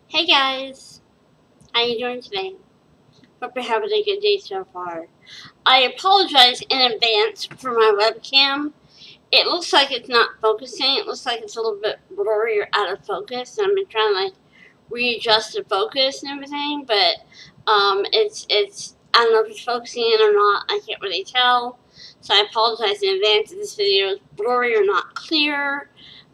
Hey guys, how you doing today? Hope you're having a good day so far. I apologize in advance for my webcam. It looks like it's not focusing. It looks like it's a little bit blurry or out of focus, and I've been trying to readjust the focus and everything, but it's I don't know if it's focusing in or not. I can't really tell. So I apologize in advance if this video is blurry or not clear.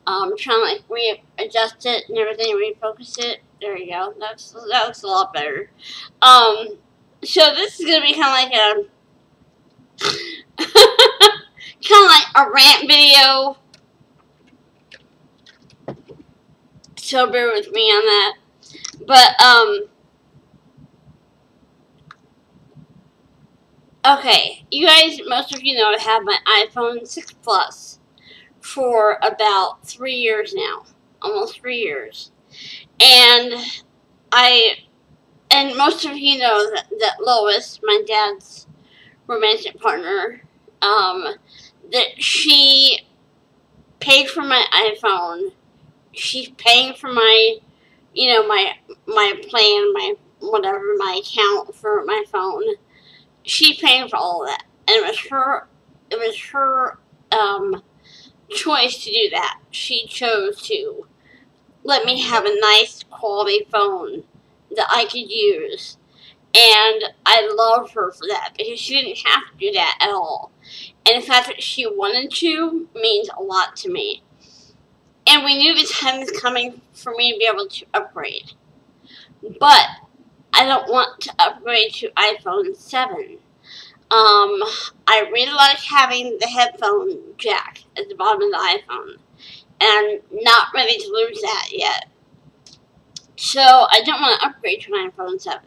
Trying to readjust it and everything, refocus it. There you go. That looks a lot better. So this is gonna be kind of like a rant video. So bear with me on that. But okay, you guys, most of you know I have my iPhone 6 Plus for about 3 years now, almost 3 years, and most of you know that Lois, my dad's romantic partner, that she paid for my iPhone. She's paying for my, my plan, my whatever, my account for my phone. She's paying for all of that, and it was her choice to do that. She chose to let me have a nice quality phone that I could use. And I love her for that because she didn't have to do that at all. And the fact that she wanted to means a lot to me. And we knew the time was coming for me to be able to upgrade. But I don't want to upgrade to iPhone 7. I really like having the headphone jack at the bottom of the iPhone. And I'm not ready to lose that yet. So I don't want to upgrade to an iPhone 7.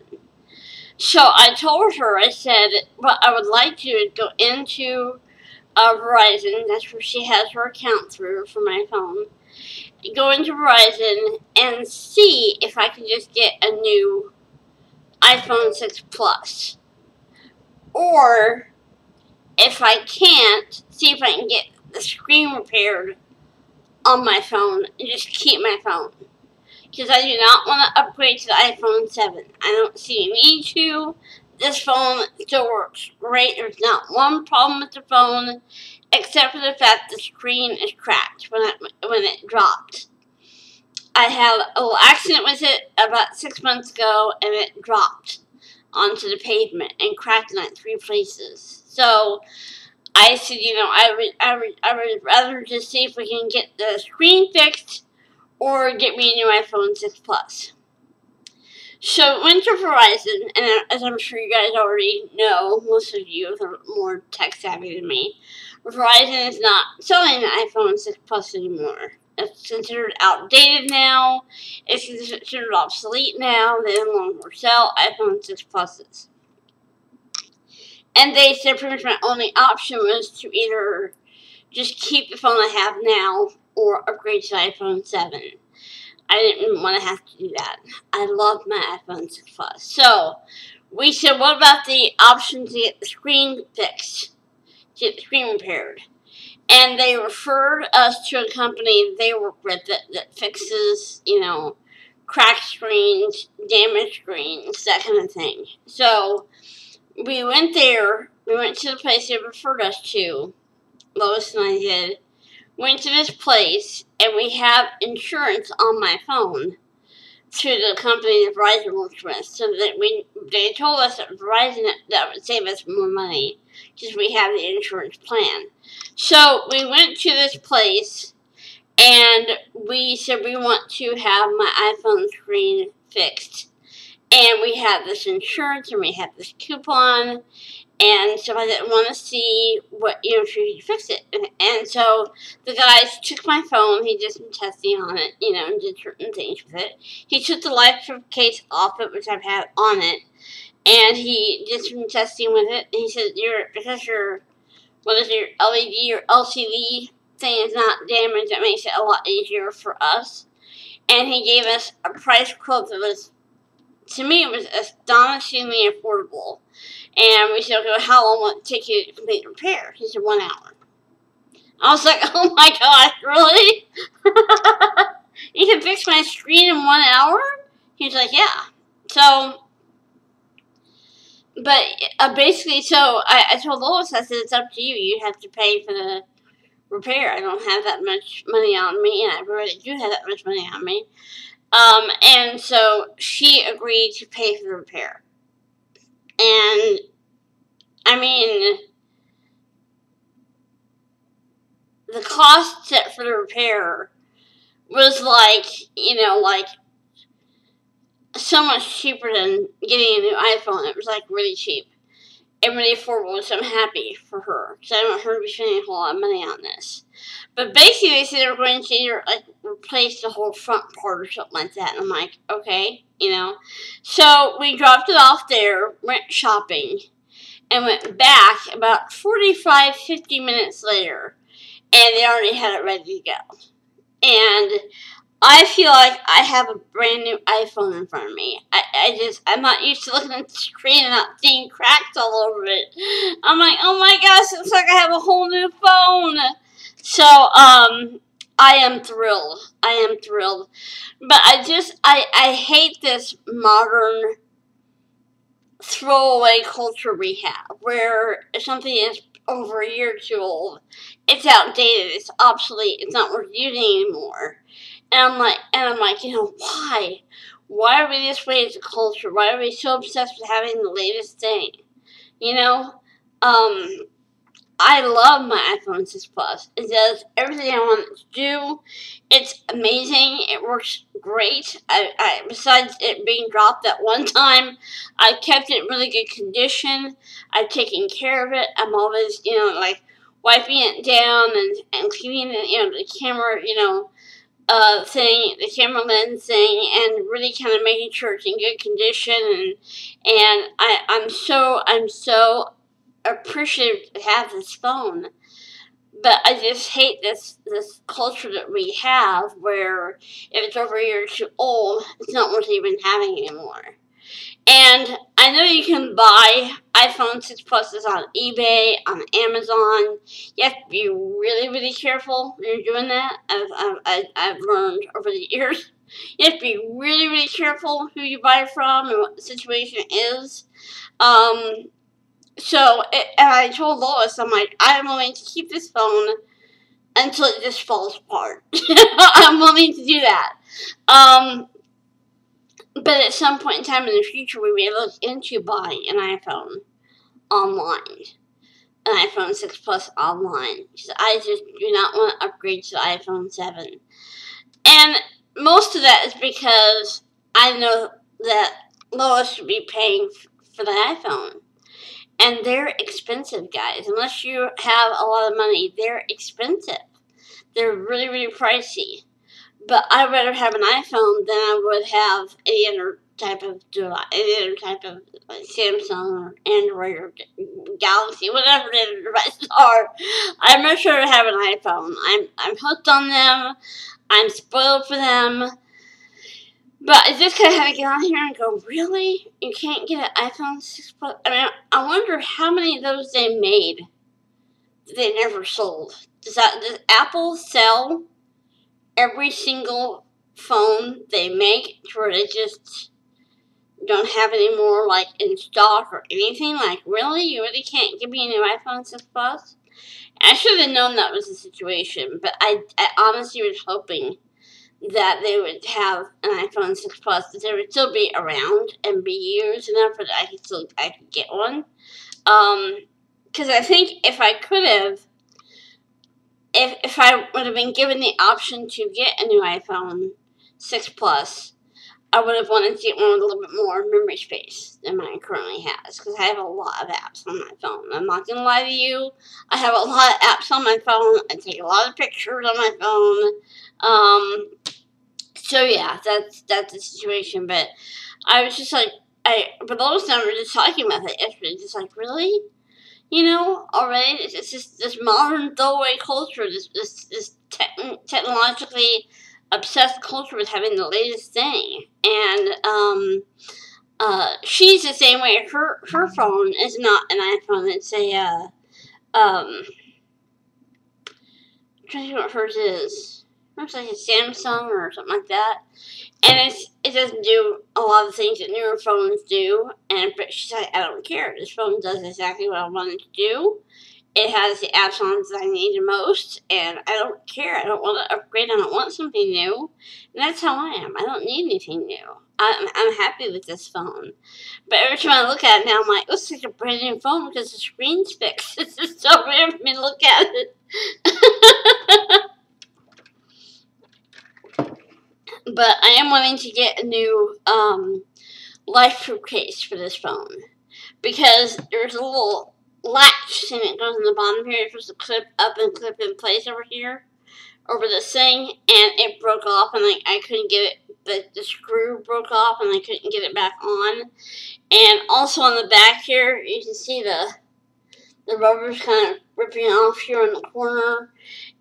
So I told her, I said, what I would like to is go into Verizon, that's where she has her account through for my phone, go into Verizon and see if I can just get a new iPhone 6 Plus. Or, if I can't, see if I can get the screen repaired on my phone and just keep my phone. Because I do not want to upgrade to the iPhone 7. I don't see a need to. This phone still works great. There's not one problem with the phone, except for the fact the screen is cracked when it dropped. I had a little accident with it about 6 months ago, and it dropped onto the pavement and cracked in 3 places. So I said, I would rather just see if we can get the screen fixed or get me a new iPhone 6 Plus. So went to Verizon, and as I'm sure you guys already know, most of you are more tech savvy than me, Verizon is not selling the iPhone 6 Plus anymore. It's considered outdated now. It's considered obsolete now. They no longer sell iPhone 6 Pluses. And they said pretty much my only option was to either just keep the phone I have now or upgrade to iPhone 7. I didn't want to have to do that. I love my iPhone 6 Plus. So, we said, what about the option to get the screen fixed? To get the screen repaired. And they referred us to a company they work with that fixes, cracked screens, damaged screens, that kind of thing. So, we went there. We went to the place they referred us to. Lois and I did. Went to this place, and we have insurance on my phone through the company that Verizon works with. So that they told us that Verizon, that would save us more money because we have the insurance plan. So we went to this place, and we said we want to have my iPhone screen fixed. And we have this insurance, and we have this coupon. And so I didn't want to see what, if you could fix it. And so the guys took my phone. He did some testing on it, and did certain things with it. He took the life case off it, which I've had on it. And he did some testing with it. And he said, because your LED or LCD thing is not damaged, that makes it a lot easier for us. And he gave us a price quote that was, to me, it was astonishingly affordable. And we said, okay, well, how long will it take you to complete the repair? He said, 1 hour. I was like, oh my gosh, really? You can fix my screen in 1 hour? He's like, yeah. So, but basically, so I told Lois, I said, it's up to you. You have to pay for the repair. I don't have that much money on me, and I really do have that much money on me. And so she agreed to pay for the repair. And, I mean, the cost set for the repair was like, like so much cheaper than getting a new iPhone. It was like really cheap and really affordable, so I'm happy for her because I don't want her to be spending a whole lot of money on this. But basically, they said they were going to either like replace the whole front part or something like that, and I'm like, okay, So we dropped it off there, went shopping, and went back about 45, 50 minutes later, and they already had it ready to go. And I feel like I have a brand new iPhone in front of me. I'm not used to looking at the screen and not seeing cracks all over it. I'm like, oh my gosh, it's like I have a whole new phone. So, I am thrilled. I am thrilled. But I hate this modern throwaway culture we have, where if something is over a year or two old, it's outdated, it's obsolete, it's not worth using anymore. And I'm like, why? Why are we this way as a culture? Why are we so obsessed with having the latest thing? I love my iPhone 6 Plus. It does everything I want it to do. It's amazing. It works great. I besides it being dropped that one time, I kept it in really good condition. I've taken care of it. I'm always, like wiping it down and cleaning it, the camera, the camera lens thing, and really kind of making sure it's in good condition. And I'm so appreciative to have this phone. But I just hate this culture that we have where if it's over a year or two old, it's not worth even having anymore. And I know you can buy iPhone 6 Pluses on eBay, on Amazon. You have to be really, really careful when you're doing that. I've learned over the years. You have to be really, really careful who you buy from and what the situation is. And I told Lois, I'm like, I'm willing to keep this phone until it just falls apart. I'm willing to do that. But at some point in time in the future, we may look into buying an iPhone online. An iPhone 6 Plus online. Because I just do not want to upgrade to the iPhone 7. And most of that is because I know that Lois should be paying for the iPhone. And they're expensive, guys. Unless you have a lot of money, they're expensive. They're really, really pricey. But I'd rather have an iPhone than I would have any other type of device, any other type of Samsung or Android or Galaxy, whatever the devices are. I'd much rather have an iPhone. I'm hooked on them. I'm spoiled for them. But I just kind of had to get on here and go, really? You can't get an iPhone 6 Plus? I mean, I wonder how many of those they made that they never sold. Does Apple sell every single phone they make to where they just don't have any more, like, in stock or anything? Like, really? You really can't give me a new iPhone 6 Plus? I should have known that was the situation, but I honestly was hoping that they would have an iPhone 6 Plus, that they would still be around and be used enough that I could get one. Because I think if I could have, if I would have been given the option to get a new iPhone 6 Plus, I would have wanted to get one with a little bit more memory space than mine currently has, because I have a lot of apps on my phone. I'm not going to lie to you. I have a lot of apps on my phone. I take a lot of pictures on my phone. So yeah, that's the situation. But I was just like, but Lois and I were just talking about it yesterday. Just like, really? Already? It's just this modern throwaway culture, this technologically obsessed culture with having the latest thing. And she's the same way. Her phone is not an iPhone. It's a I'm trying to think what hers is. looks like a Samsung or something like that. And it doesn't do a lot of things that newer phones do. But she's like, I don't care. This phone does exactly what I want it to do. It has the apps on that I need the most, and I don't care. I don't want to upgrade. I don't want something new. And that's how I am. I don't need anything new. I'm happy with this phone. But every time I look at it now, I'm like, it looks like a brand new phone because the screen's fixed. It's just so weird for me to look at it. But I am wanting to get a new life-proof case for this phone. Because there's a little latch thing that goes in the bottom here. It's supposed to clip up and clip in place over here, over this thing, and it broke off, and I couldn't get it. The screw broke off, and I couldn't get it back on. And also on the back here, you can see the rubber's kind of ripping off here in the corner.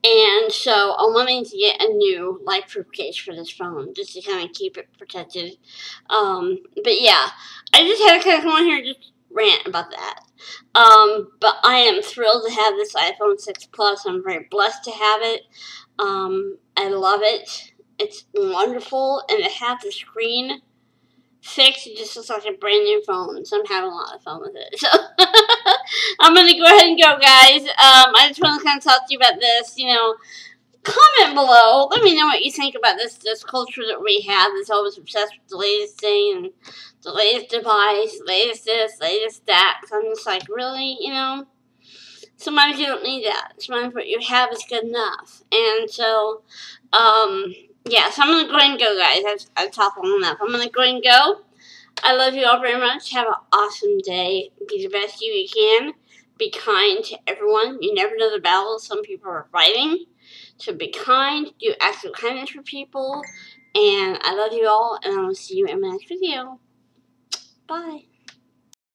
And so I'm wanting to get a new life-proof case for this phone, just to kind of keep it protected. But yeah, I just had to kind of come on here and just rant about that. But I am thrilled to have this iPhone 6 Plus. I'm very blessed to have it. I love it. It's wonderful, and to have the screen fixed, it just looks like a brand new phone. So I'm having a lot of fun with it. So I'm gonna go ahead and go, guys. I just want to kind of talk to you about this. Comment below. Let me know what you think about this culture that we have that's always obsessed with the latest thing and the latest device, latest this, latest that. So I'm just like, really, sometimes you don't need that. Sometimes what you have is good enough. And so, yeah, so I'm going to go ahead and go, guys. I've talked long enough. I'm going to go ahead and go. I love you all very much. Have an awesome day. Be the best you can. Be kind to everyone. You never know the battles some people are fighting. So be kind. Do acts of kindness for people. And I love you all. And I will see you in my next video. Bye.